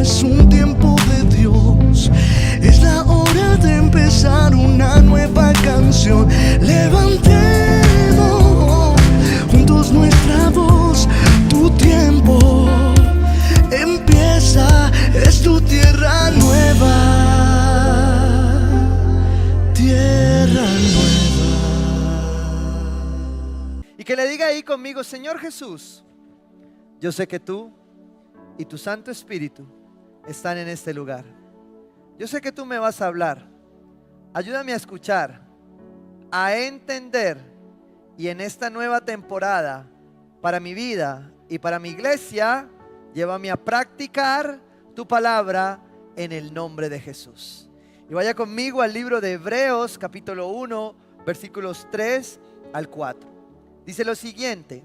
es un tiempo de Dios. Es la hora de empezar una nueva canción. Levantemos juntos nuestra voz. Tu tiempo empieza, es tu tierra nueva. Tierra nueva. Y que le diga ahí conmigo: Señor Jesús, yo sé que tú y tu Santo Espíritu están en este lugar. Yo sé que tú me vas a hablar. Ayúdame a escuchar, a entender, y en esta nueva temporada para mi vida y para mi iglesia, llévame a practicar tu palabra en el nombre de Jesús. Y vaya conmigo al libro de Hebreos capítulo 1 versículos 3 al 4. Dice lo siguiente: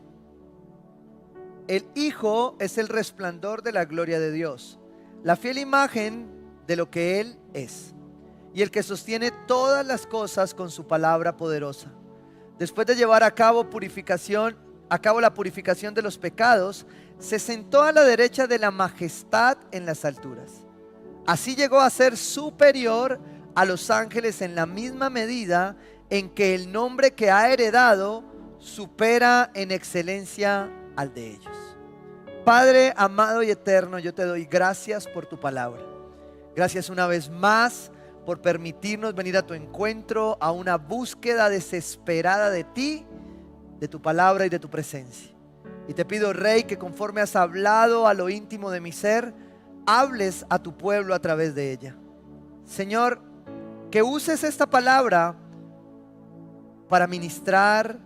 el Hijo es el resplandor de la gloria de Dios, la fiel imagen de lo que Él es, y el que sostiene todas las cosas con su palabra poderosa. Después de llevar a cabo la purificación de los pecados, se sentó a la derecha de la majestad en las alturas. Así llegó a ser superior a los ángeles en la misma medida en que el nombre que ha heredado supera en excelencia al de ellos. Padre amado y eterno, yo te doy gracias por tu palabra. Gracias una vez más por permitirnos venir a tu encuentro, a una búsqueda desesperada de ti, de tu palabra y de tu presencia. Y te pido, Rey, que conforme has hablado a lo íntimo de mi ser, hables a tu pueblo a través de ella. Señor, que uses esta palabra para ministrar,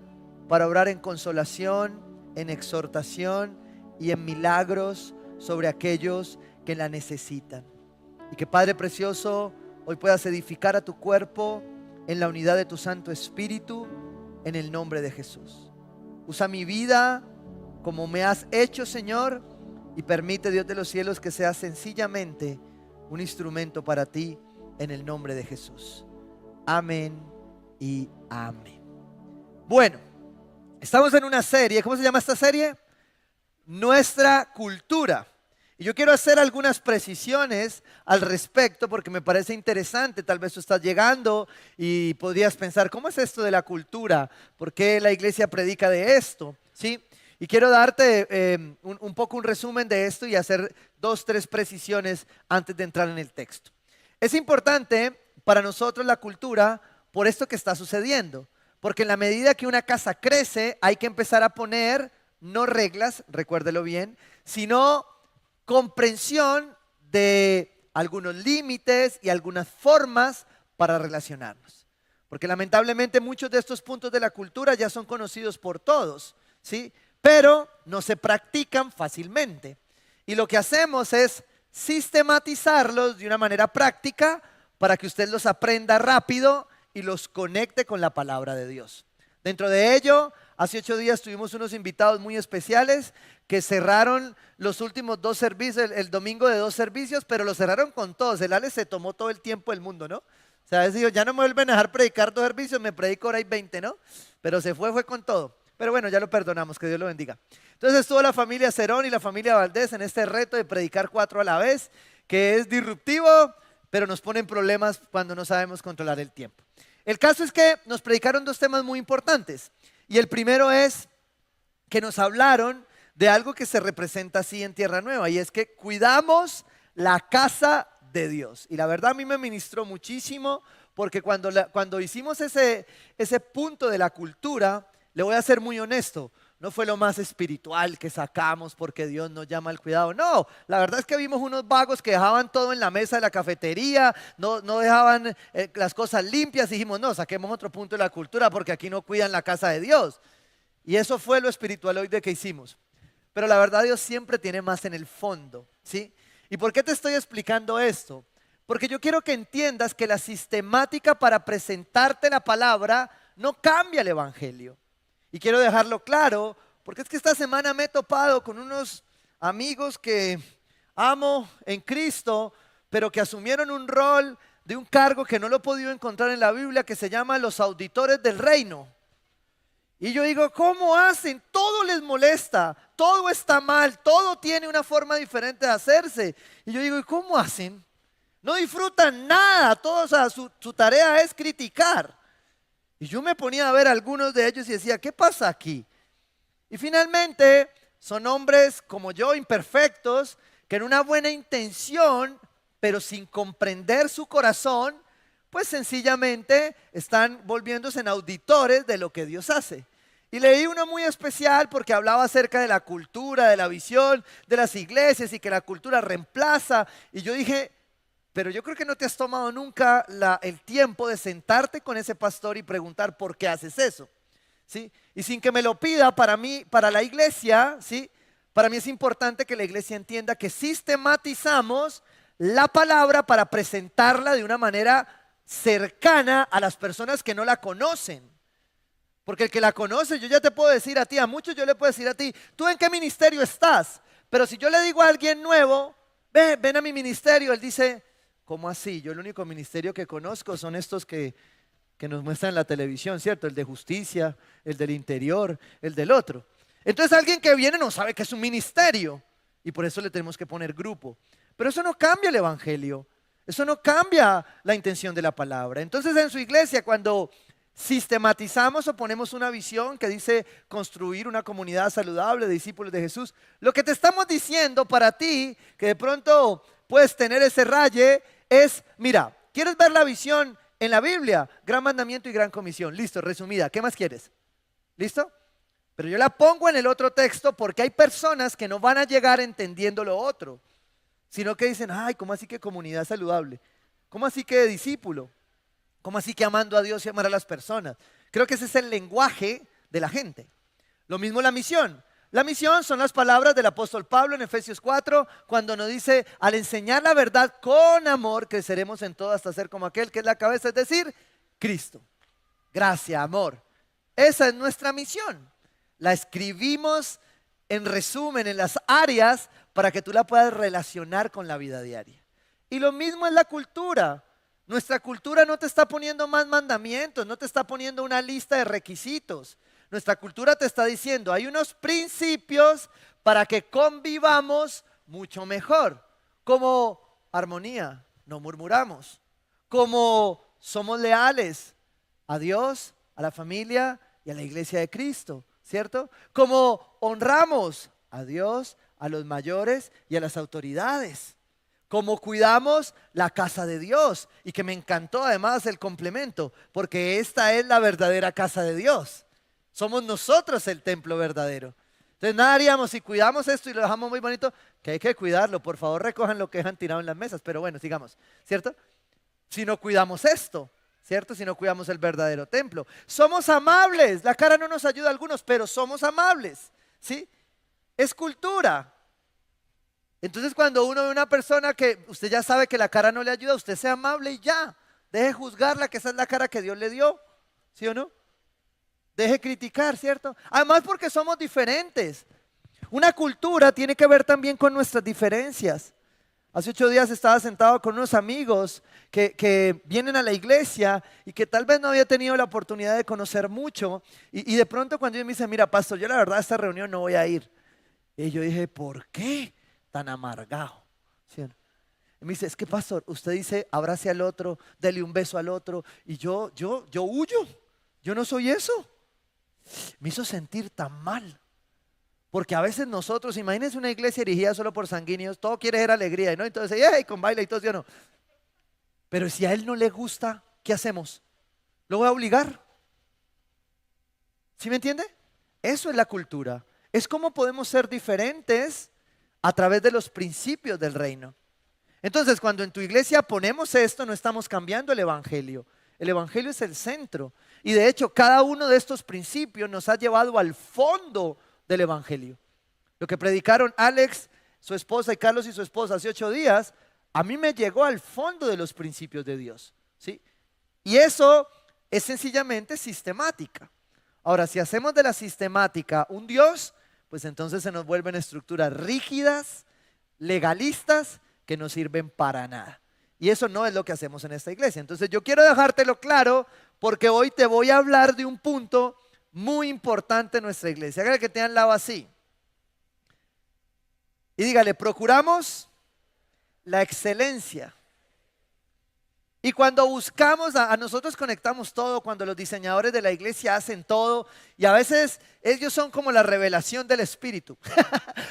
para obrar en consolación, en exhortación y en milagros sobre aquellos que la necesitan. Y que, Padre precioso, hoy puedas edificar a tu cuerpo en la unidad de tu Santo Espíritu, en el nombre de Jesús. Usa mi vida como me has hecho, Señor, y permite, Dios de los cielos, que sea sencillamente un instrumento para ti, en el nombre de Jesús. Amén y amén. Bueno, estamos en una serie. ¿Cómo se llama esta serie? Nuestra cultura. Y yo quiero hacer algunas precisiones al respecto porque me parece interesante. Tal vez tú estás llegando y podrías pensar, ¿cómo es esto de la cultura? ¿Por qué la iglesia predica de esto? ¿Sí? Y quiero darte un poco un resumen de esto y hacer 2-3 precisiones antes de entrar en el texto. Es importante para nosotros la cultura por esto que está sucediendo. Porque en la medida que una casa crece, hay que empezar a poner no reglas, recuérdelo bien, sino comprensión de algunos límites y algunas formas para relacionarnos. Porque lamentablemente muchos de estos puntos de la cultura ya son conocidos por todos, ¿sí? Pero no se practican fácilmente. Y lo que hacemos es sistematizarlos de una manera práctica para que usted los aprenda rápido y los conecte con la palabra de Dios. Dentro de ello, hace 8 días tuvimos unos invitados muy especiales que cerraron los últimos 2 servicios, el domingo de 2 servicios, pero lo cerraron con todos. El Ale se tomó todo el tiempo del mundo, ¿no? O sea, dijo, ya no me vuelven a dejar predicar 2 servicios, me predico ahora hay 20, ¿no? Pero se fue con todo. Pero bueno, ya lo perdonamos, que Dios lo bendiga. Entonces estuvo la familia Cerón y la familia Valdés en este reto de predicar 4 a la vez, que es disruptivo, pero nos pone en problemas cuando no sabemos controlar el tiempo. El caso es que nos predicaron 2 temas muy importantes. Y el primero es que nos hablaron de algo que se representa así en Tierra Nueva, y es que cuidamos la casa de Dios. Y la verdad a mí me ministró muchísimo, porque cuando hicimos ese punto de la cultura, le voy a ser muy honesto, no fue lo más espiritual que sacamos porque Dios nos llama al cuidado. No, la verdad es que vimos unos vagos que dejaban todo en la mesa de la cafetería, no dejaban las cosas limpias, y dijimos, no, saquemos otro punto de la cultura porque aquí no cuidan la casa de Dios. Y eso fue lo espiritualoide que hicimos. Pero la verdad, Dios siempre tiene más en el fondo, ¿sí? ¿Y por qué te estoy explicando esto? Porque yo quiero que entiendas que la sistemática para presentarte la palabra no cambia el evangelio. Y quiero dejarlo claro, porque es que esta semana me he topado con unos amigos que amo en Cristo, pero que asumieron un rol de un cargo que no lo he podido encontrar en la Biblia, que se llama los auditores del reino. Y yo digo, ¿cómo hacen? Todo les molesta, todo está mal, todo tiene una forma diferente de hacerse. Y yo digo, ¿y cómo hacen? No disfrutan nada, todo, o sea, su tarea es criticar. Y yo me ponía a ver a algunos de ellos y decía, ¿qué pasa aquí? Y finalmente son hombres como yo, imperfectos, que en una buena intención, pero sin comprender su corazón, pues sencillamente están volviéndose en auditores de lo que Dios hace. Y leí uno muy especial porque hablaba acerca de la cultura, de la visión de las iglesias y que la cultura reemplaza. Y yo dije, pero yo creo que no te has tomado nunca el tiempo de sentarte con ese pastor y preguntar por qué haces eso, ¿sí? Y sin que me lo pida, para mí, para la iglesia, ¿sí? Para mí es importante que la iglesia entienda que sistematizamos la palabra para presentarla de una manera cercana a las personas que no la conocen. Porque el que la conoce, yo ya te puedo decir a ti, a muchos yo le puedo decir a ti, ¿tú en qué ministerio estás? Pero si yo le digo a alguien nuevo, ven a mi ministerio, él dice, ¿cómo así? Yo el único ministerio que conozco son estos que nos muestran en la televisión, ¿cierto? El de justicia, el del interior, el del otro. Entonces alguien que viene no sabe que es un ministerio y por eso le tenemos que poner grupo. Pero eso no cambia el evangelio, eso no cambia la intención de la palabra. Entonces en su iglesia cuando sistematizamos o ponemos una visión que dice construir una comunidad saludable de discípulos de Jesús, lo que te estamos diciendo para ti, que de pronto puedes tener ese raye, es, mira, ¿quieres ver la visión en la Biblia? Gran mandamiento y gran comisión. Listo, resumida. ¿Qué más quieres? ¿Listo? Pero yo la pongo en el otro texto porque hay personas que no van a llegar entendiendo lo otro, sino que dicen, ay, ¿cómo así que comunidad saludable? ¿Cómo así que discípulo? ¿Cómo así que amando a Dios y amar a las personas? Creo que ese es el lenguaje de la gente. Lo mismo la misión. La misión son las palabras del apóstol Pablo en Efesios 4, cuando nos dice, al enseñar la verdad con amor, creceremos en todo hasta ser como aquel que es la cabeza, es decir, Cristo. Gracia, amor. Esa es nuestra misión. La escribimos en resumen en las áreas para que tú la puedas relacionar con la vida diaria. Y lo mismo es la cultura. Nuestra cultura no te está poniendo más mandamientos, no te está poniendo una lista de requisitos. Nuestra cultura te está diciendo, hay unos principios para que convivamos mucho mejor. Como armonía, no murmuramos. Como somos leales a Dios, a la familia y a la iglesia de Cristo, ¿cierto? Como honramos a Dios, a los mayores y a las autoridades. Como cuidamos la casa de Dios, y que me encantó además el complemento, porque esta es la verdadera casa de Dios. Somos nosotros el templo verdadero. Entonces nada haríamos si cuidamos esto y lo dejamos muy bonito, que hay que cuidarlo. Por favor, recojan lo que dejan tirado en las mesas, pero bueno, sigamos, ¿cierto? Si no cuidamos esto, ¿cierto? Si no cuidamos el verdadero templo. Somos amables, la cara no nos ayuda a algunos, pero somos amables, ¿sí? Es cultura. Entonces cuando uno ve una persona que usted ya sabe que la cara no le ayuda, usted sea amable y ya. Deje juzgarla, que esa es la cara que Dios le dio, ¿sí o no? Deje criticar, ¿cierto? Además porque somos diferentes. Una cultura tiene que ver también con nuestras diferencias. Hace 8 días estaba sentado con unos amigos que vienen a la iglesia y que tal vez no había tenido la oportunidad de conocer mucho. Y de pronto cuando ellos me dicen, mira, pastor, yo la verdad a esta reunión no voy a ir. Y yo dije, ¿por qué tan amargado? ¿Sí o no? Y me dice, es que pastor, usted dice, abrace al otro, dele un beso al otro. Y yo huyo. Yo no soy eso. Me hizo sentir tan mal. Porque a veces nosotros, imagínense una iglesia dirigida solo por sanguíneos, todo quiere ser alegría, ¿no? Entonces, ¡hey! Con baile y todo, ¿sí o no? Pero si a él no le gusta, ¿qué hacemos? ¿Lo voy a obligar? ¿Sí me entiende? Eso es la cultura. Es cómo podemos ser diferentes a través de los principios del reino. Entonces, cuando en tu iglesia ponemos esto, no estamos cambiando el evangelio. El evangelio es el centro. Y de hecho, cada uno de estos principios nos ha llevado al fondo del evangelio. Lo que predicaron Alex, su esposa, y Carlos y su esposa hace 8 días, a mí me llegó al fondo de los principios de Dios, ¿sí? Y eso es sencillamente sistemática. Ahora, si hacemos de la sistemática un Dios, pues entonces se nos vuelven estructuras rígidas, legalistas, que no sirven para nada. Y eso no es lo que hacemos en esta iglesia. Entonces yo quiero dejártelo claro porque hoy te voy a hablar de un punto muy importante en nuestra iglesia. Hágale que tenga al lado así. Y dígale, procuramos la excelencia. Y cuando buscamos, a nosotros conectamos todo, cuando los diseñadores de la iglesia hacen todo, y a veces ellos son como la revelación del Espíritu,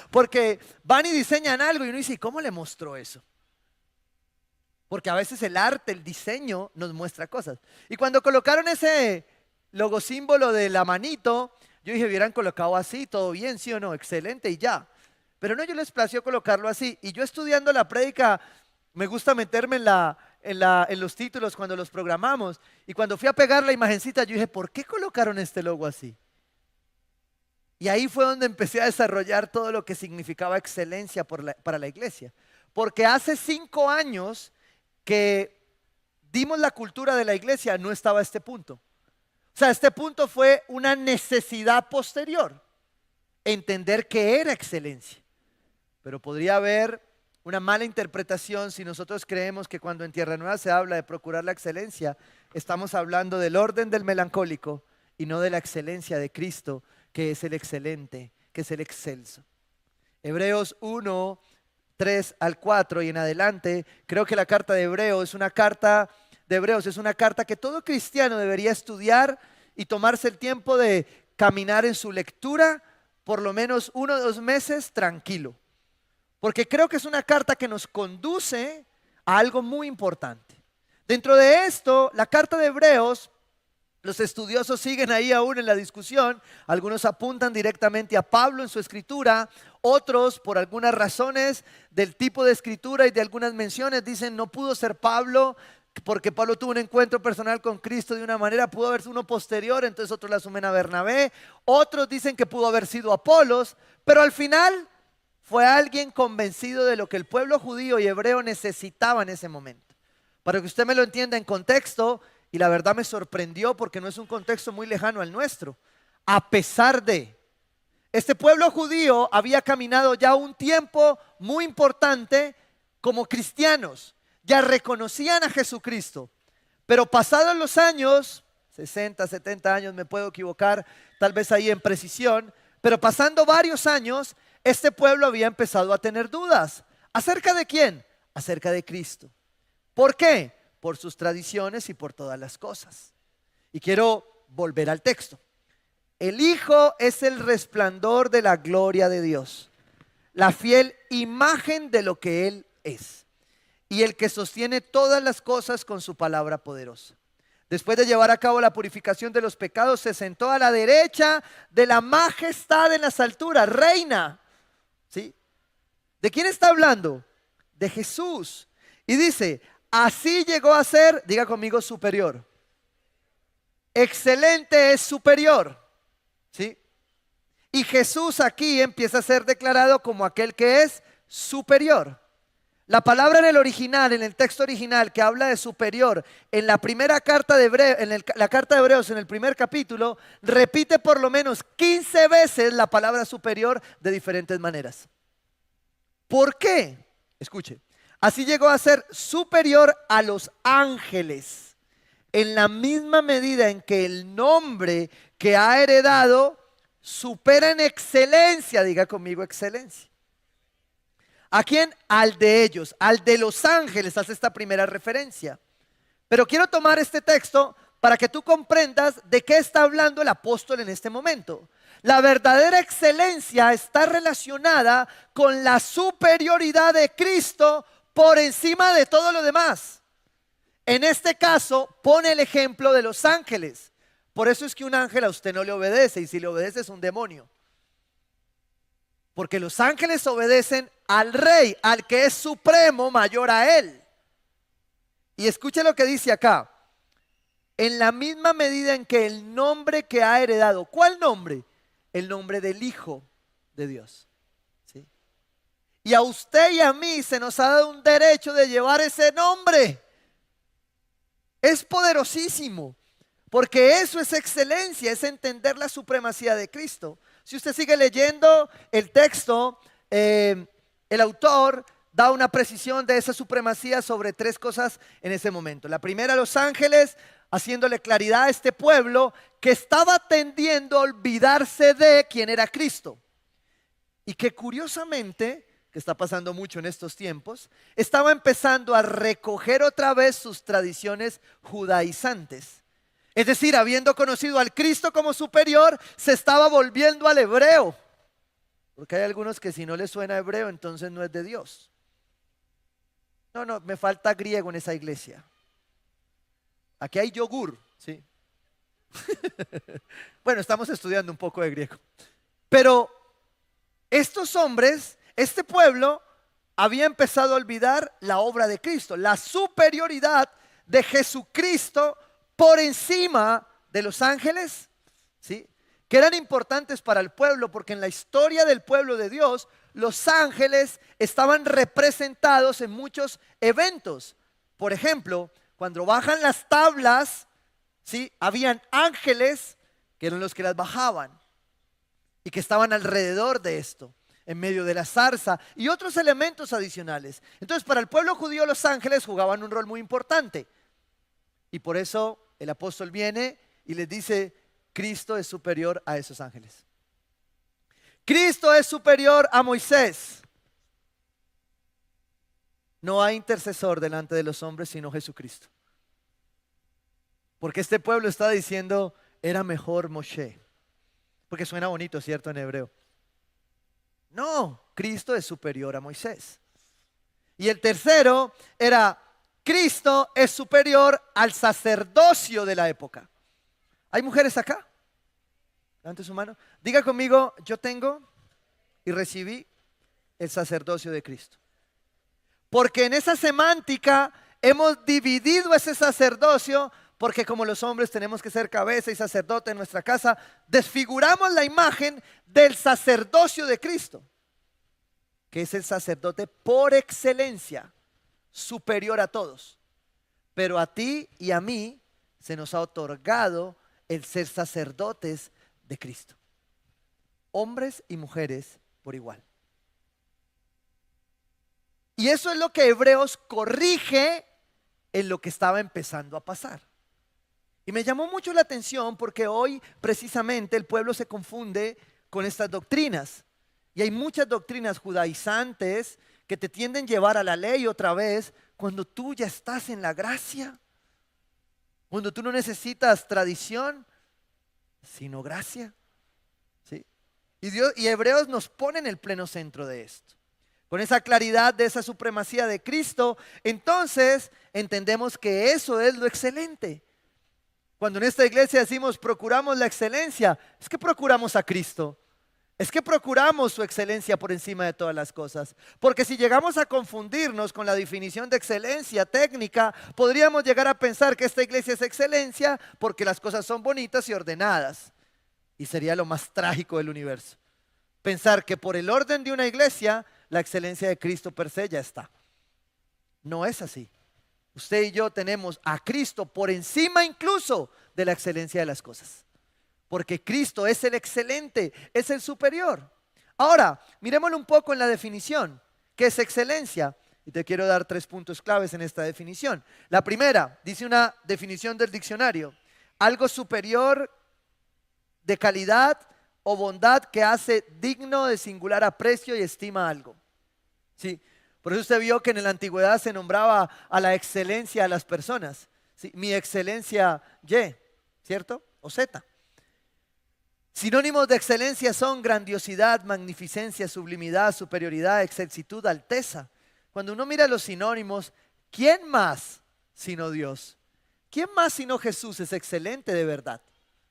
porque van y diseñan algo y uno dice, ¿y cómo le mostró eso? Porque a veces el arte, el diseño nos muestra cosas. Y cuando colocaron ese logo símbolo de la manito, yo dije, hubieran colocado así, todo bien, sí o no, excelente y ya. Pero no, yo les plació colocarlo así. Y yo estudiando la prédica, me gusta meterme en los títulos cuando los programamos. Y cuando fui a pegar la imagencita, yo dije, ¿por qué colocaron este logo así? Y ahí fue donde empecé a desarrollar todo lo que significaba excelencia para la iglesia. Porque hace 5 años que dimos la cultura de la iglesia, no estaba a este punto. O sea, este punto fue una necesidad posterior. Entender qué era excelencia. Pero podría haber una mala interpretación si nosotros creemos que cuando en Tierra Nueva se habla de procurar la excelencia, estamos hablando del orden del melancólico y no de la excelencia de Cristo, que es el excelente, que es el excelso. Hebreos 1, 3 al 4 y en adelante, creo que la carta de Hebreos es una carta que todo cristiano debería estudiar y tomarse el tiempo de caminar en su lectura por lo menos 1 o 2 meses tranquilo. Porque creo que es una carta que nos conduce a algo muy importante. Dentro de esto, la carta de Hebreos, los estudiosos siguen ahí aún en la discusión. Algunos apuntan directamente a Pablo en su escritura. Otros, por algunas razones del tipo de escritura y de algunas menciones, dicen no pudo ser Pablo porque Pablo tuvo un encuentro personal con Cristo de una manera, pudo haber sido uno posterior, entonces otros le asumen a Bernabé. Otros dicen que pudo haber sido Apolos, pero al final fue alguien convencido de lo que el pueblo judío y hebreo necesitaba en ese momento. Para que usted me lo entienda en contexto, y la verdad me sorprendió porque no es un contexto muy lejano al nuestro. A pesar de, este pueblo judío había caminado ya un tiempo muy importante como cristianos. Ya reconocían a Jesucristo. Pero pasados los años, 60, 70 años, me puedo equivocar, tal vez ahí en precisión, pero pasando varios años, este pueblo había empezado a tener dudas. ¿Acerca de quién? Acerca de Cristo. ¿Por qué? Por sus tradiciones y por todas las cosas. Y quiero volver al texto. El Hijo es el resplandor de la gloria de Dios, la fiel imagen de lo que Él es, y el que sostiene todas las cosas con su palabra poderosa. Después de llevar a cabo la purificación de los pecados, se sentó a la derecha de la majestad en las alturas, reina. ¿Sí? ¿De quién está hablando? De Jesús. Y dice, así llegó a ser, diga conmigo, superior. Excelente es superior. ¿Sí? Y Jesús aquí empieza a ser declarado como aquel que es superior. La palabra en el original, en el texto original que habla de superior, en la primera carta de Hebreos, la carta de Hebreos en el primer capítulo, repite por lo menos 15 veces la palabra superior de diferentes maneras. ¿Por qué? Escuche, así llegó a ser superior a los ángeles, en la misma medida en que el nombre que ha heredado supera en excelencia, diga conmigo excelencia. ¿A quién? Al de ellos, al de los ángeles, hace esta primera referencia. Pero quiero tomar este texto para que tú comprendas de qué está hablando el apóstol en este momento. La verdadera excelencia está relacionada con la superioridad de Cristo por encima de todo lo demás. En este caso, pone el ejemplo de los ángeles. Por eso es que un ángel a usted no le obedece, y si le obedece es un demonio. Porque los ángeles obedecen al rey, al que es supremo, mayor a él. Y escuche lo que dice acá. En la misma medida en que el nombre que ha heredado, ¿cuál nombre? El nombre del Hijo de Dios. ¿Sí? Y a usted y a mí se nos ha dado un derecho de llevar ese nombre. Es poderosísimo, porque eso es excelencia, es entender la supremacía de Cristo. Si usted sigue leyendo el texto, el autor da una precisión de esa supremacía sobre 3 cosas en ese momento. La primera, los ángeles haciéndole claridad a este pueblo que estaba tendiendo a olvidarse de quién era Cristo. Y que curiosamente, que está pasando mucho en estos tiempos, estaba empezando a recoger otra vez sus tradiciones judaizantes. Es decir, habiendo conocido al Cristo como superior, se estaba volviendo al hebreo. Porque hay algunos que si no les suena hebreo, entonces no es de Dios. No, me falta griego en esa iglesia. Aquí hay yogur, ¿sí? Bueno, estamos estudiando un poco de griego. Pero estos hombres, este pueblo, había empezado a olvidar la obra de Cristo, la superioridad de Jesucristo por encima de los ángeles, ¿sí? Que eran importantes para el pueblo, porque en la historia del pueblo de Dios, los ángeles estaban representados en muchos eventos. Por ejemplo, cuando bajan las tablas, ¿sí? Habían ángeles que eran los que las bajaban y que estaban alrededor de esto, en medio de la zarza y otros elementos adicionales. Entonces, para el pueblo judío, los ángeles jugaban un rol muy importante. Y por eso el apóstol viene y les dice: Cristo es superior a esos ángeles. Cristo es superior a Moisés. No hay intercesor delante de los hombres sino Jesucristo. Porque este pueblo está diciendo: era mejor Moshe. Porque suena bonito, ¿cierto? En hebreo. No, Cristo es superior a Moisés. Y el tercero era: Cristo es superior al sacerdocio de la época. ¿Hay mujeres acá? Levante su mano. Diga conmigo: yo tengo y recibí el sacerdocio de Cristo. Porque en esa semántica hemos dividido ese sacerdocio, porque como los hombres tenemos que ser cabeza y sacerdote en nuestra casa, desfiguramos la imagen del sacerdocio de Cristo, que es el sacerdote por excelencia, superior a todos. Pero a ti y a mí se nos ha otorgado el ser sacerdotes de Cristo. Hombres y mujeres por igual. Y eso es lo que Hebreos corrige en lo que estaba empezando a pasar. Y me llamó mucho la atención porque hoy precisamente el pueblo se confunde con estas doctrinas. Y hay muchas doctrinas judaizantes que te tienden a llevar a la ley otra vez cuando tú ya estás en la gracia. Cuando tú no necesitas tradición, sino gracia. ¿Sí? Y Hebreos nos pone en el pleno centro de esto. Con esa claridad de esa supremacía de Cristo, entonces entendemos que eso es lo excelente. Cuando en esta iglesia decimos procuramos la excelencia, es que procuramos a Cristo. Es que procuramos su excelencia por encima de todas las cosas. Porque si llegamos a confundirnos con la definición de excelencia técnica, podríamos llegar a pensar que esta iglesia es excelencia porque las cosas son bonitas y ordenadas. Y sería lo más trágico del universo. Pensar que por el orden de una iglesia, la excelencia de Cristo per se ya está. No es así. Usted y yo tenemos a Cristo por encima incluso de la excelencia de las cosas. Porque Cristo es el excelente, es el superior. Ahora, miremoslo un poco en la definición. ¿Qué es excelencia? Y te quiero dar 3 puntos claves en esta definición. La primera, dice una definición del diccionario: algo superior de calidad o bondad que hace digno de singular aprecio y estima algo. ¿Sí? Por eso usted vio que en la antigüedad se nombraba a la excelencia a las personas. ¿Sí? Mi excelencia Y, ¿cierto? O Z. Sinónimos de excelencia son grandiosidad, magnificencia, sublimidad, superioridad, excelsitud, alteza. Cuando uno mira los sinónimos, ¿quién más sino Dios? ¿Quién más sino Jesús es excelente de verdad?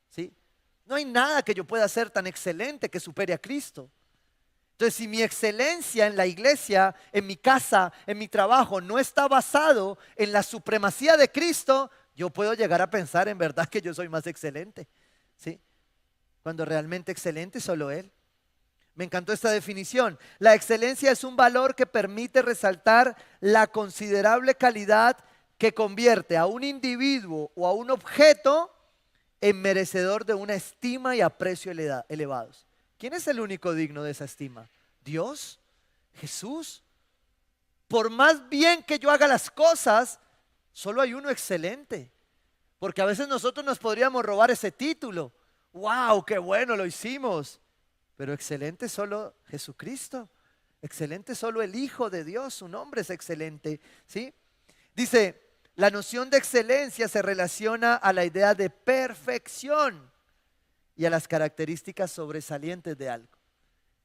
¿Sí? No hay nada que yo pueda hacer tan excelente que supere a Cristo. Entonces, si mi excelencia en la iglesia, en mi casa, en mi trabajo, no está basado en la supremacía de Cristo, yo puedo llegar a pensar en verdad que yo soy más excelente. ¿Sí? Cuando realmente excelente es solo Él. Me encantó esta definición. La excelencia es un valor que permite resaltar la considerable calidad que convierte a un individuo o a un objeto en merecedor de una estima y aprecio elevados. ¿Quién es el único digno de esa estima? ¿Dios? ¿Jesús? Por más bien que yo haga las cosas, solo hay uno excelente. Porque a veces nosotros nos podríamos robar ese título. ¡Wow! ¡Qué bueno lo hicimos! Pero excelente solo Jesucristo. Excelente solo el Hijo de Dios. Su nombre es excelente. ¿Sí? Dice, la noción de excelencia se relaciona a la idea de perfección y a las características sobresalientes de algo.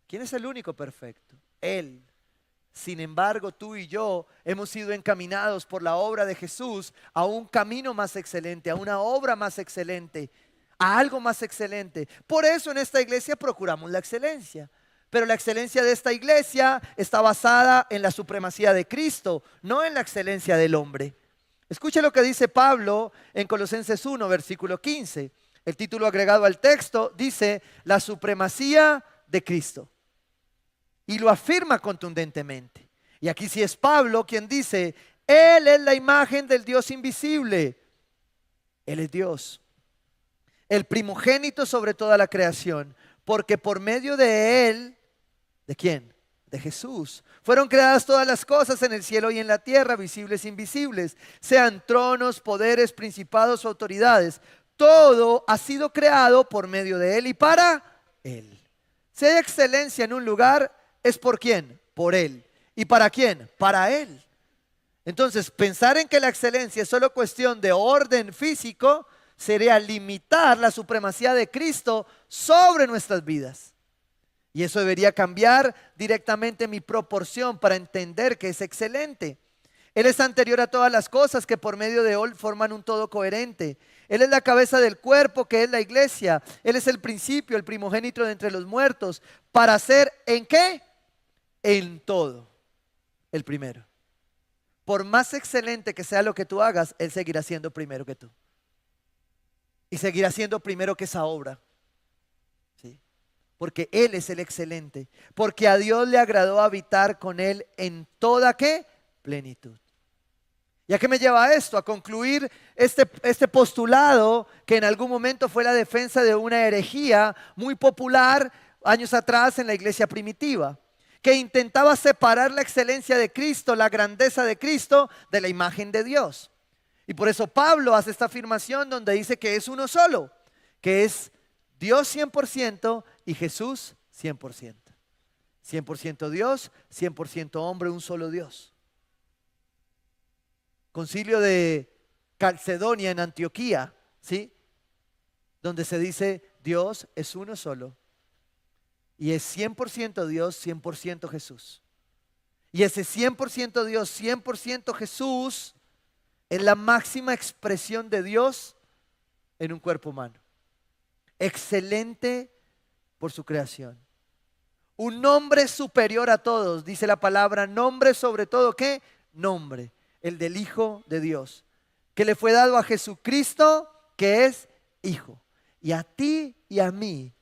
¿Quién es el único perfecto? Él. Sin embargo, tú y yo hemos sido encaminados por la obra de Jesús a un camino más excelente, a una obra más excelente, a algo más excelente. Por eso en esta iglesia procuramos la excelencia. Pero la excelencia de esta iglesia está basada en la supremacía de Cristo, no en la excelencia del hombre. Escuche lo que dice Pablo en Colosenses 1, versículo 15. El título agregado al texto dice, la supremacía de Cristo. Y lo afirma contundentemente. Y aquí sí es Pablo quien dice, Él es la imagen del Dios invisible. Él es Dios, el primogénito sobre toda la creación, porque por medio de Él, ¿de quién? De Jesús. Fueron creadas todas las cosas en el cielo y en la tierra, visibles e invisibles, sean tronos, poderes, principados o autoridades. Todo ha sido creado por medio de Él y para Él. Si hay excelencia en un lugar, ¿es por quién? Por Él. ¿Y para quién? Para Él. Entonces, pensar en que la excelencia es solo cuestión de orden físico sería limitar la supremacía de Cristo sobre nuestras vidas. Y eso debería cambiar directamente mi proporción para entender que es excelente. Él es anterior a todas las cosas que por medio de Él forman un todo coherente. Él es la cabeza del cuerpo que es la iglesia. Él es el principio, el primogénito de entre los muertos. Para ser, ¿en qué? En todo, el primero. Por más excelente que sea lo que tú hagas, Él seguirá siendo primero que tú. Y seguirá siendo primero que esa obra. ¿Sí? Porque Él es el excelente. Porque a Dios le agradó habitar con Él en toda ¿qué? Plenitud. ¿Y a qué me lleva esto? A concluir este postulado que en algún momento fue la defensa de una herejía muy popular años atrás en la iglesia primitiva, que intentaba separar la excelencia de Cristo, la grandeza de Cristo, de la imagen de Dios. Y por eso Pablo hace esta afirmación donde dice que es uno solo, que es Dios 100% y Jesús 100%. 100% Dios, 100% hombre, un solo Dios. Concilio de Calcedonia en Antioquía, ¿sí? Donde se dice Dios es uno solo. Y es 100% Dios, 100% Jesús. Y ese 100% Dios, 100% Jesús es la máxima expresión de Dios en un cuerpo humano. Excelente por su creación. Un nombre superior a todos, dice la palabra, nombre sobre todo, ¿qué? Nombre, el del Hijo de Dios, que le fue dado a Jesucristo, que es Hijo. Y a ti y a mí,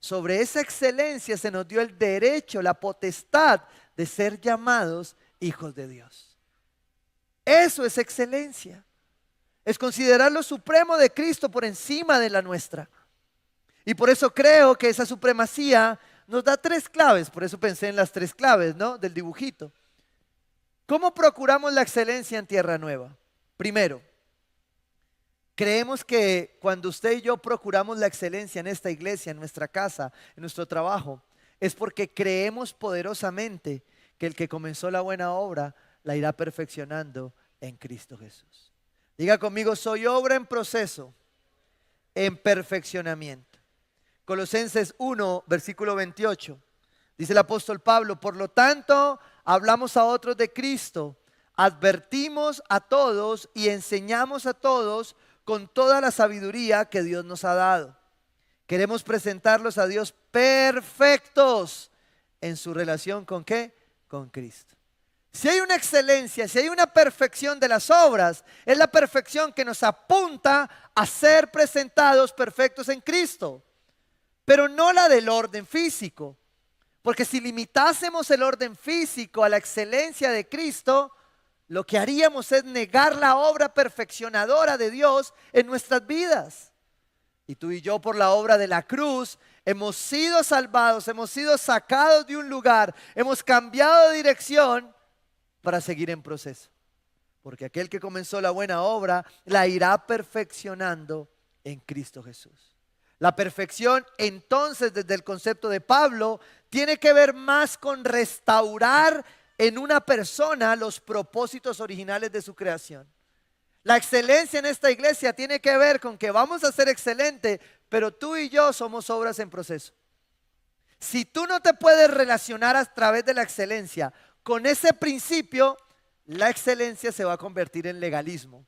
sobre esa excelencia se nos dio el derecho, la potestad de ser llamados hijos de Dios. Eso es excelencia. Es considerar lo supremo de Cristo por encima de la nuestra. Y por eso creo que esa supremacía nos da tres claves. Por eso pensé en las tres claves, ¿no? Del dibujito. ¿Cómo procuramos la excelencia en Tierra Nueva? Primero, creemos que cuando usted y yo procuramos la excelencia en esta iglesia, en nuestra casa, en nuestro trabajo, es porque creemos poderosamente que el que comenzó la buena obra la irá perfeccionando en Cristo Jesús. Diga conmigo, soy obra en proceso, en perfeccionamiento. Colosenses 1, versículo 28. Dice el apóstol Pablo, por lo tanto, hablamos a otros de Cristo, advertimos a todos y enseñamos a todos con toda la sabiduría que Dios nos ha dado. Queremos presentarlos a Dios perfectos en su relación ¿con qué? Con Cristo. Si hay una excelencia, si hay una perfección de las obras, es la perfección que nos apunta a ser presentados perfectos en Cristo, pero no la del orden físico. Porque si limitásemos el orden físico a la excelencia de Cristo, lo que haríamos es negar la obra perfeccionadora de Dios en nuestras vidas. Y tú y yo por la obra de la cruz hemos sido salvados, hemos sido sacados de un lugar, hemos cambiado de dirección para seguir en proceso. porque aquel que comenzó la buena obra la irá perfeccionando en Cristo Jesús. La perfección, entonces, desde el concepto de Pablo, tiene que ver más con restaurar en una persona los propósitos originales de su creación. La excelencia en esta iglesia tiene que ver con que vamos a ser excelente, pero tú y yo somos obras en proceso. Si tú no te puedes relacionar a través de la excelencia con ese principio, la excelencia se va a convertir en legalismo.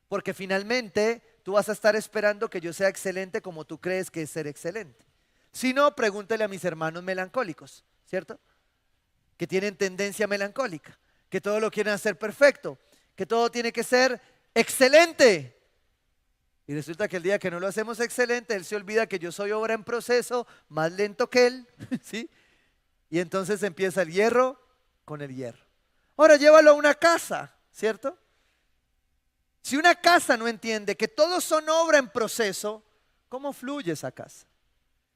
Porque finalmente tú vas a estar esperando que yo sea excelente como tú crees que es ser excelente. Si no, pregúntale a mis hermanos melancólicos, ¿cierto? Que tienen tendencia melancólica, que todo lo quieren hacer perfecto, que todo tiene que ser excelente. Y resulta que el día que no lo hacemos excelente, él se olvida que yo soy obra en proceso, más lento que él, ¿sí? Y entonces empieza el hierro con el hierro. Ahora llévalo a una casa, ¿cierto? Si una casa no entiende que todos son obra en proceso, ¿cómo fluye esa casa?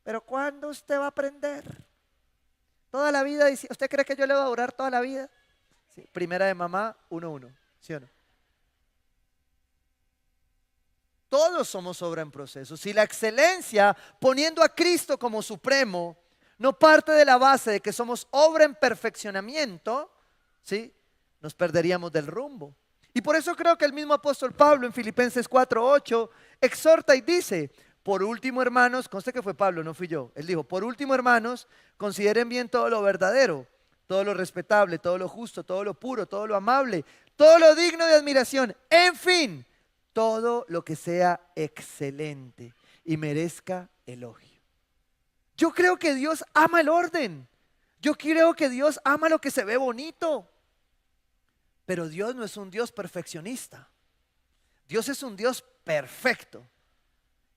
Pero ¿cuándo usted va a aprender? Toda la vida, ¿usted cree que yo le voy a durar toda la vida? Sí, primera de mamá, 1:1, ¿sí o no? Todos somos obra en proceso. Si la excelencia, poniendo a Cristo como supremo, no parte de la base de que somos obra en perfeccionamiento, ¿sí? Nos perderíamos del rumbo. Y por eso creo que el mismo apóstol Pablo en Filipenses 4:8 exhorta y dice: por último, hermanos, conste que fue Pablo, no fui yo. Él dijo: por último, hermanos, consideren bien todo lo verdadero, todo lo respetable, todo lo justo, todo lo puro, todo lo amable, todo lo digno de admiración, en fin, todo lo que sea excelente y merezca elogio. Yo creo que Dios ama el orden. Yo creo que Dios ama lo que se ve bonito. Pero Dios no es un Dios perfeccionista. Dios es un Dios perfecto.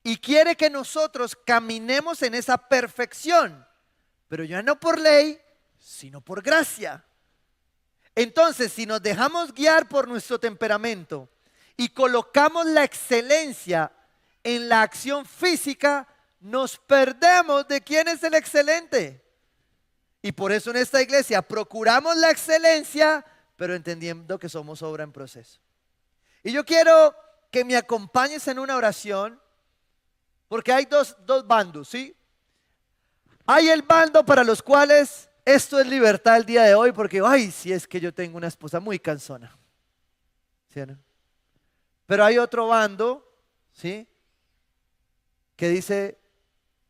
Y quiere que nosotros caminemos en esa perfección. Pero ya no por ley, sino por gracia. Entonces, si nos dejamos guiar por nuestro temperamento y colocamos la excelencia en la acción física, nos perdemos de quién es el excelente. Y por eso en esta iglesia procuramos la excelencia, pero entendiendo que somos obra en proceso. Y yo quiero que me acompañes en una oración, porque hay dos bandos, ¿sí? Hay el bando para los cuales esto es libertad el día de hoy, porque, ay, si es que yo tengo una esposa muy cansona, ¿sí o no? Pero hay otro bando, ¿sí? Que dice,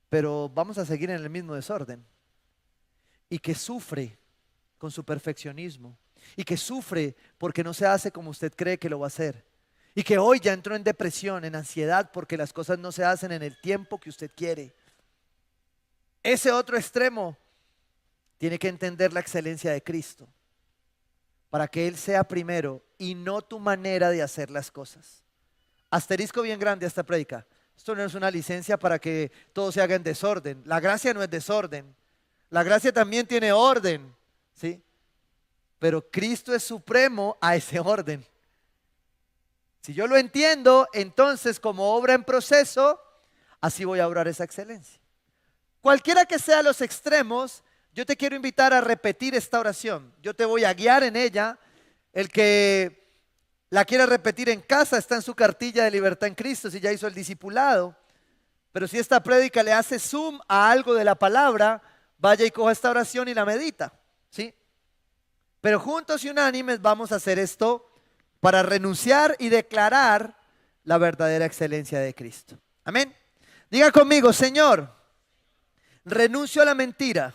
pero vamos a seguir en el mismo desorden. Y que sufre con su perfeccionismo. Y que sufre porque no se hace como usted cree que lo va a hacer. Y que hoy ya entró en depresión, en ansiedad, porque las cosas no se hacen en el tiempo que usted quiere. Ese otro extremo tiene que entender la excelencia de Cristo, para que Él sea primero y no tu manera de hacer las cosas. Asterisco bien grande a esta prédica. Esto no es una licencia para que todo se haga en desorden. La gracia no es desorden. La gracia también tiene orden, ¿sí? Pero Cristo es supremo a ese orden. Si yo lo entiendo, entonces como obra en proceso, así voy a obrar esa excelencia. Cualquiera que sean los extremos, yo te quiero invitar a repetir esta oración. Yo te voy a guiar en ella. El que la quiera repetir en casa está en su cartilla de libertad en Cristo, si ya hizo el discipulado. Pero si esta prédica le hace zoom a algo de la palabra, vaya y coja esta oración y la medita, ¿sí? Pero juntos y unánimes vamos a hacer esto para renunciar y declarar la verdadera excelencia de Cristo. Amén. Diga conmigo: Señor, renuncio a la mentira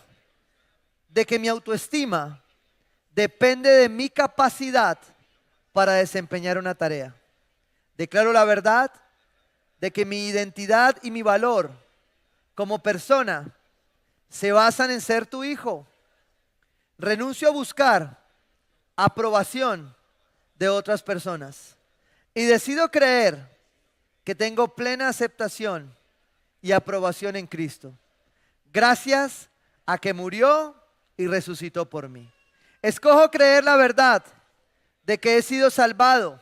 de que mi autoestima depende de mi capacidad para desempeñar una tarea. Declaro la verdad de que mi identidad y mi valor como persona se basan en ser tu hijo. Renuncio a buscar aprobación de otras personas y decido creer que tengo plena aceptación y aprobación en Cristo, gracias a que murió y resucitó por mí. Escojo creer la verdad de que he sido salvado,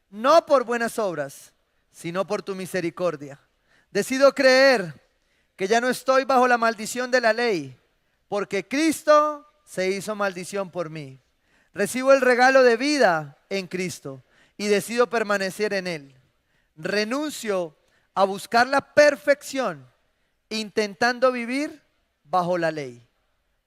no por buenas obras, sino por tu misericordia. Decido creer que ya no estoy bajo la maldición de la ley, porque Cristo se hizo maldición por mí. Recibo el regalo de vida en Cristo y decido permanecer en Él. Renuncio a buscar la perfección intentando vivir bajo la ley.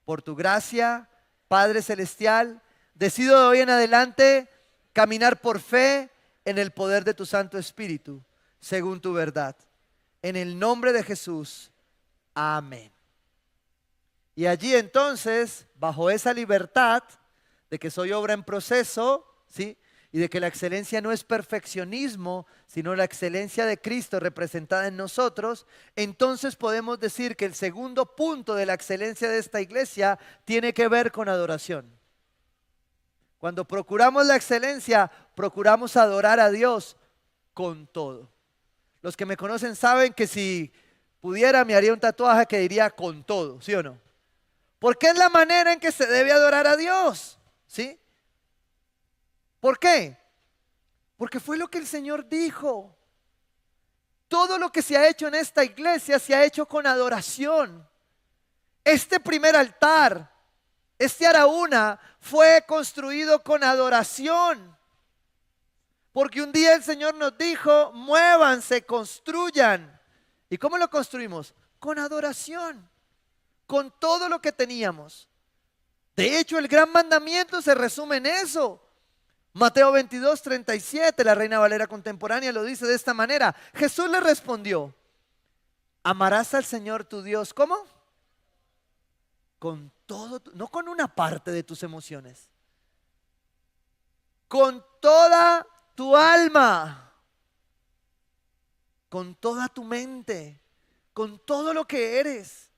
Por tu gracia, Padre Celestial, decido de hoy en adelante caminar por fe en el poder de tu Santo Espíritu, según tu verdad. En el nombre de Jesús. Amén. Y allí entonces, bajo esa libertad de que soy obra en proceso, ¿sí? Y de que la excelencia no es perfeccionismo, sino la excelencia de Cristo representada en nosotros, entonces podemos decir que el segundo punto de la excelencia de esta iglesia tiene que ver con adoración. Cuando procuramos la excelencia, procuramos adorar a Dios con todo. Los que me conocen saben que si pudiera me haría un tatuaje que diría con todo, ¿sí o no? Porque es la manera en que se debe adorar a Dios, ¿sí? ¿Por qué? Porque fue lo que el Señor dijo. Todo lo que se ha hecho en esta iglesia se ha hecho con adoración. Este primer altar, este Araúna, fue construido con adoración. Porque un día el Señor nos dijo, muévanse, construyan. ¿Y cómo lo construimos? Con adoración, con todo lo que teníamos. De hecho, el gran mandamiento se resume en eso. Mateo 22, 37, la Reina Valera contemporánea lo dice de esta manera. Jesús le respondió, amarás al Señor tu Dios, ¿cómo? Con todo, no con una parte de tus emociones, con toda tu alma, con toda tu mente, con todo lo que eres.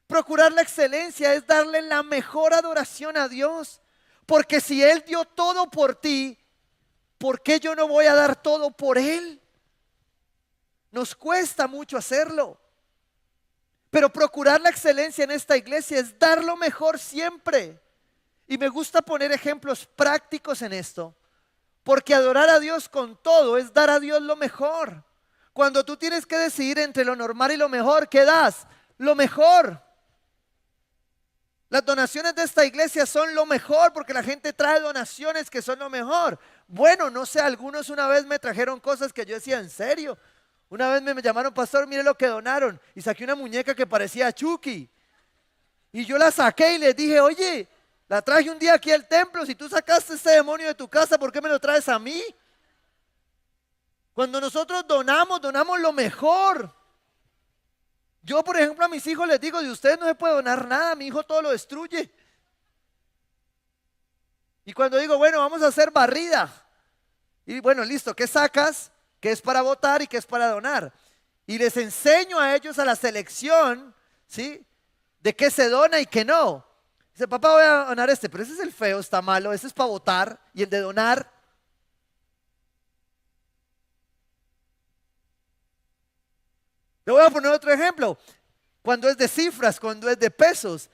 Procurar la excelencia es darle la mejor adoración a Dios. Porque si Él dio todo por ti, ¿por qué yo no voy a dar todo por Él? Nos cuesta mucho hacerlo. Pero procurar la excelencia en esta iglesia es dar lo mejor siempre. Y me gusta poner ejemplos prácticos en esto. Porque adorar a Dios con todo es dar a Dios lo mejor. Cuando tú tienes que decidir entre lo normal y lo mejor, ¿qué das? Lo mejor. Las donaciones de esta iglesia son lo mejor porque la gente trae donaciones que son lo mejor. Bueno, no sé, algunos una vez me trajeron cosas que yo decía, ¿en serio? Una vez me llamaron, pastor, mire lo que donaron. Y saqué una muñeca que parecía a Chucky. Y yo la saqué y les dije, oye, la traje un día aquí al templo. Si tú sacaste ese demonio de tu casa, ¿por qué me lo traes a mí? Cuando nosotros donamos, donamos lo mejor. Yo, por ejemplo, a mis hijos les digo, de ustedes no se puede donar nada, mi hijo todo lo destruye. Y cuando digo, bueno, vamos a hacer barrida. Y bueno, listo, ¿qué sacas? ¿Qué es para votar y qué es para donar? Y les enseño a ellos a la selección, ¿sí? De qué se dona y qué no. Dice, papá, voy a donar este, pero ese es el feo, está malo, ese es para votar. Y el de donar, le voy a poner otro ejemplo. Cuando es de cifras, cuando es de pesos,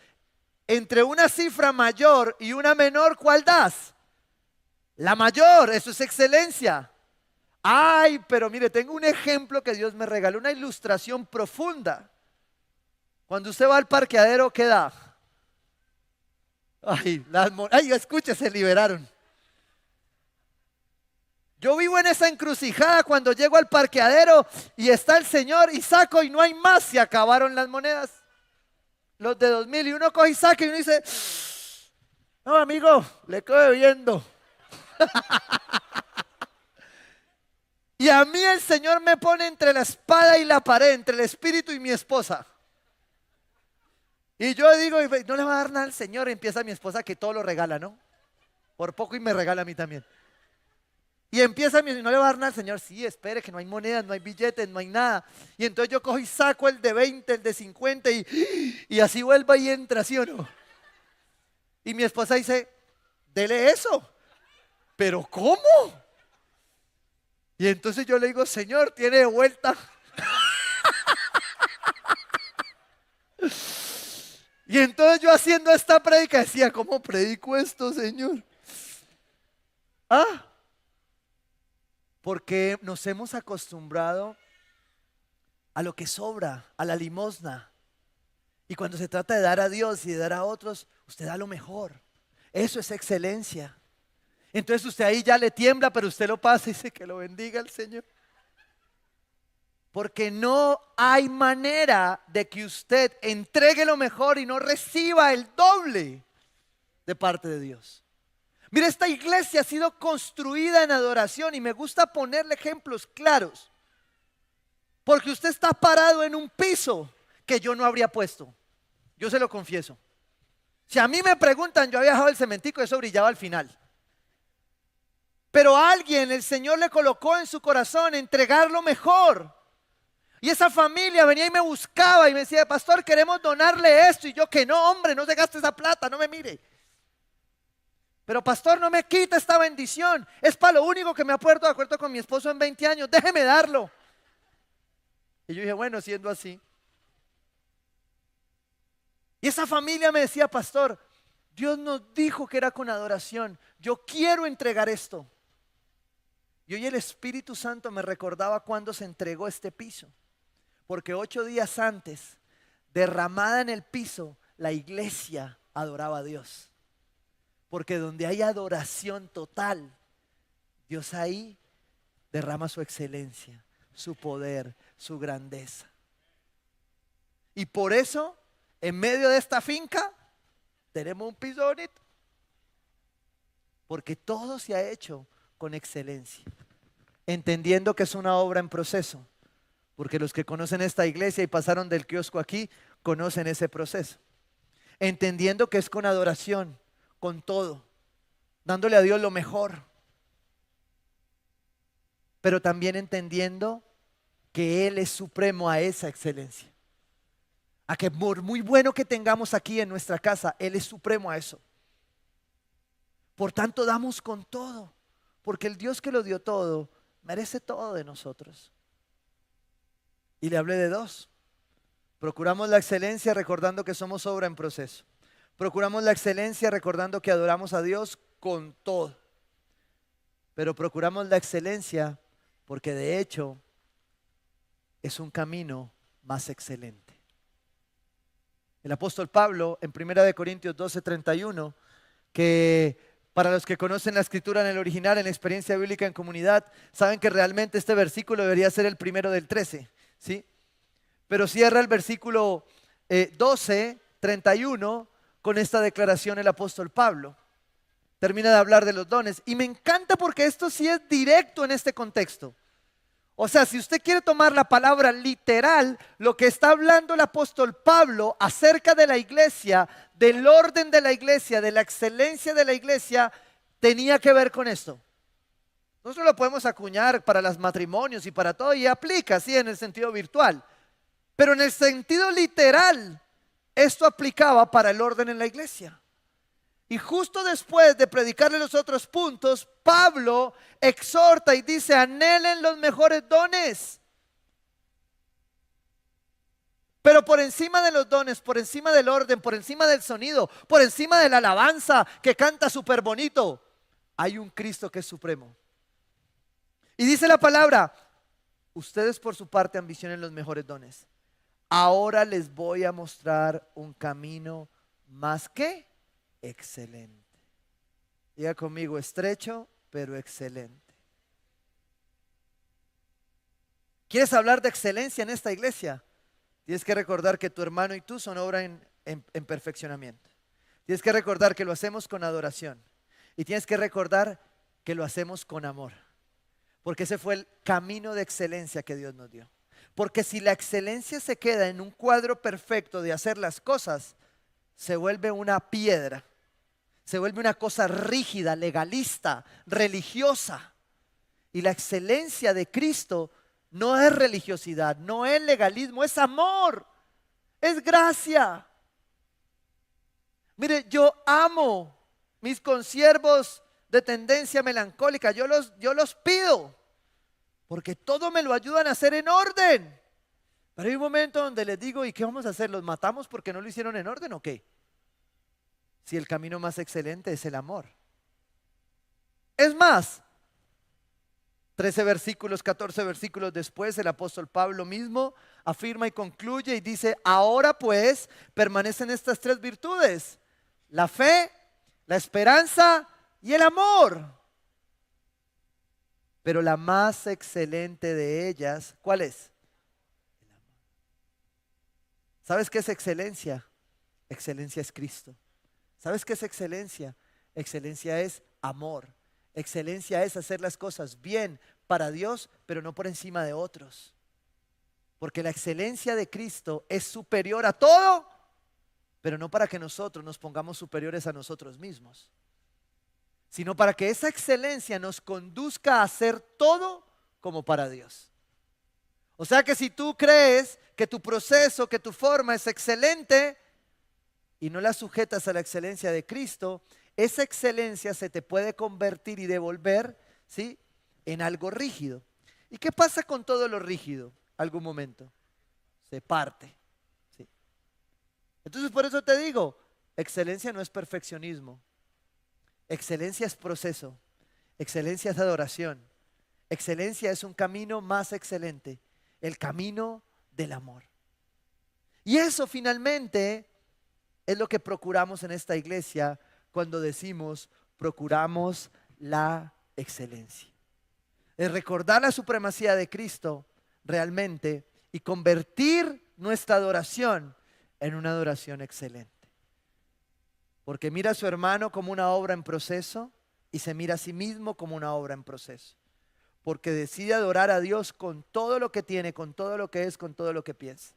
entre una cifra mayor y una menor, ¿cuál das? La mayor, eso es excelencia. Ay, pero mire, tengo un ejemplo que Dios me regaló, una ilustración profunda. Cuando usted va al parqueadero, ¿qué da? Ay, escuche, se liberaron. Yo vivo en esa encrucijada cuando llego al parqueadero y está el Señor y saco y no hay más, se acabaron las monedas. Los de 2000 y uno coge y saca y uno dice, no amigo, le quedo debiendo. Y a mí el Señor me pone entre la espada y la pared, entre el espíritu y mi esposa. Y yo digo, no le va a dar nada al Señor, empieza mi esposa que todo lo regala, ¿no? Por poco y me regala a mí también. Y empieza, no le va a dar nada al Señor. Sí, espere que no hay monedas, no hay billetes, no hay nada. Y entonces yo cojo y saco el de 20, el de 50 y así vuelva y entra, ¿sí o no? Y mi esposa dice, dele eso. ¿Pero cómo? Y entonces yo le digo, Señor, tiene de vuelta. Y entonces yo haciendo esta prédica decía, ¿cómo predico esto, Señor? Porque nos hemos acostumbrado a lo que sobra, a la limosna. Y cuando se trata de dar a Dios y de dar a otros, usted da lo mejor. Eso es excelencia. Entonces usted ahí ya le tiembla, pero usted lo pasa y dice que lo bendiga el Señor. Porque no hay manera de que usted entregue lo mejor y no reciba el doble de parte de Dios. Mira, esta iglesia ha sido construida en adoración y me gusta ponerle ejemplos claros. Porque usted está parado en un piso que yo no habría puesto. Yo se lo confieso. Si a mí me preguntan, yo había dejado el cementico, eso brillaba al final. Pero a alguien, el Señor le colocó en su corazón entregar lo mejor. Y esa familia venía y me buscaba y me decía, pastor, queremos donarle esto. Y yo, que no, hombre, no se gaste esa plata, no me mire. Pero pastor, no me quita esta bendición. Es para lo único que me ha puesto de acuerdo con mi esposo en 20 años. Déjeme darlo. Y yo dije, bueno, siendo así. Y esa familia me decía, pastor, Dios nos dijo que era con adoración. Yo quiero entregar esto. Y hoy el Espíritu Santo me recordaba cuando se entregó este piso. Porque 8 días antes, derramada en el piso, la iglesia adoraba a Dios. Porque donde hay adoración total, Dios ahí derrama su excelencia, su poder, su grandeza. Y por eso, en medio de esta finca, tenemos un piso bonito. Porque todo se ha hecho con excelencia, entendiendo que es una obra en proceso. Porque los que conocen esta iglesia y pasaron del kiosco aquí, conocen ese proceso. Entendiendo que es con adoración, con todo, dándole a Dios lo mejor. Pero también entendiendo que Él es supremo a esa excelencia. A que por muy bueno que tengamos aquí en nuestra casa, Él es supremo a eso. Por tanto, damos con todo, porque el Dios que lo dio todo, merece todo de nosotros. Y le hablé de dos. Procuramos la excelencia recordando que somos obra en proceso. Procuramos la excelencia recordando que adoramos a Dios con todo. Pero procuramos la excelencia porque de hecho es un camino más excelente. El apóstol Pablo en 1 Corintios 12:31, que para los que conocen la escritura en el original, en la experiencia bíblica en comunidad, saben que realmente este versículo debería ser el primero del 13, ¿sí? Pero cierra el versículo 12:31 con esta declaración el apóstol Pablo. Termina de hablar de los dones y me encanta porque esto sí es directo en este contexto. O sea, si usted quiere tomar la palabra literal, lo que está hablando el apóstol Pablo acerca de la iglesia, del orden de la iglesia, de la excelencia de la iglesia, tenía que ver con esto. Nosotros lo podemos acuñar para los matrimonios y para todo y aplica, sí, en el sentido virtual. Pero en el sentido literal, esto aplicaba para el orden en la iglesia. Y justo después de predicarle los otros puntos, Pablo exhorta y dice, anhelen los mejores dones. Pero por encima de los dones, por encima del orden, por encima del sonido, por encima de la alabanza que canta súper bonito, hay un Cristo que es supremo. Y dice la palabra, ustedes por su parte ambicionen los mejores dones. Ahora les voy a mostrar un camino más que excelente. Diga conmigo, estrecho, pero excelente. ¿Quieres hablar de excelencia en esta iglesia? Tienes que recordar que tu hermano y tú son obra en perfeccionamiento. Tienes que recordar que lo hacemos con adoración. Y tienes que recordar que lo hacemos con amor. Porque ese fue el camino de excelencia que Dios nos dio. Porque si la excelencia se queda en un cuadro perfecto de hacer las cosas, se vuelve una piedra. Se vuelve una cosa rígida, legalista, religiosa. Y la excelencia de Cristo no es religiosidad, no es legalismo, es amor, es gracia. Mire, yo amo mis consiervos de tendencia melancólica, yo los pido, porque todo me lo ayudan a hacer en orden. Pero hay un momento donde les digo, ¿y qué vamos a hacer? ¿Los matamos porque no lo hicieron en orden o qué? Si el camino más excelente es el amor. Es más, 13 versículos, 14 versículos después, el apóstol Pablo mismo afirma y concluye y dice, ahora pues permanecen estas 3 virtudes, la fe, la esperanza y el amor. Pero la más excelente de ellas, ¿cuál es? ¿Sabes qué es excelencia? Excelencia es Cristo. ¿Sabes qué es excelencia? Excelencia es amor. Excelencia es hacer las cosas bien para Dios, pero no por encima de otros. Porque la excelencia de Cristo es superior a todo, pero no para que nosotros nos pongamos superiores a nosotros mismos, sino para que esa excelencia nos conduzca a hacer todo como para Dios. O sea que si tú crees que tu proceso, que tu forma es excelente y no la sujetas a la excelencia de Cristo, esa excelencia se te puede convertir y devolver, ¿sí?, en algo rígido. ¿Y qué pasa con todo lo rígido? Algún momento se parte, ¿sí? Entonces por eso te digo, excelencia no es perfeccionismo. Excelencia es proceso. Excelencia es adoración. Excelencia es un camino más excelente, el camino del amor. Y eso finalmente es lo que procuramos en esta iglesia cuando decimos procuramos la excelencia. Es recordar la supremacía de Cristo realmente y convertir nuestra adoración en una adoración excelente. Porque mira a su hermano como una obra en proceso y se mira a sí mismo como una obra en proceso. Porque decide adorar a Dios con todo lo que tiene, con todo lo que es, con todo lo que piensa.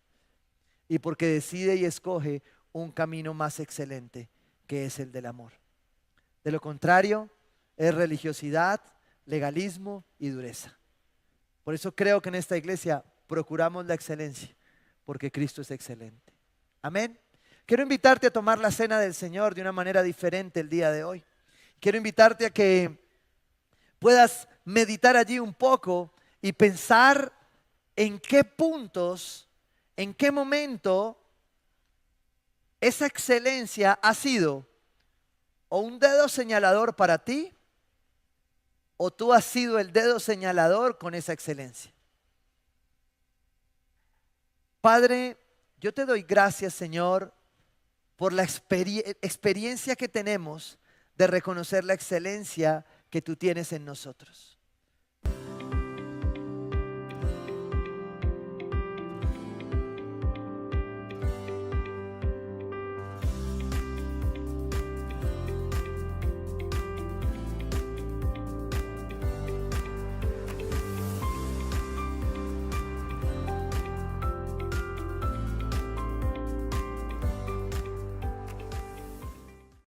Y porque decide y escoge un camino más excelente, que es el del amor. De lo contrario, es religiosidad, legalismo y dureza. Por eso creo que en esta iglesia procuramos la excelencia, porque Cristo es excelente. Amén. Quiero invitarte a tomar la cena del Señor de una manera diferente el día de hoy. Quiero invitarte a que puedas meditar allí un poco y pensar en qué puntos, en qué momento esa excelencia ha sido o un dedo señalador para ti, o tú has sido el dedo señalador con esa excelencia. Padre, yo te doy gracias, Señor, por la experiencia que tenemos de reconocer la excelencia que tú tienes en nosotros.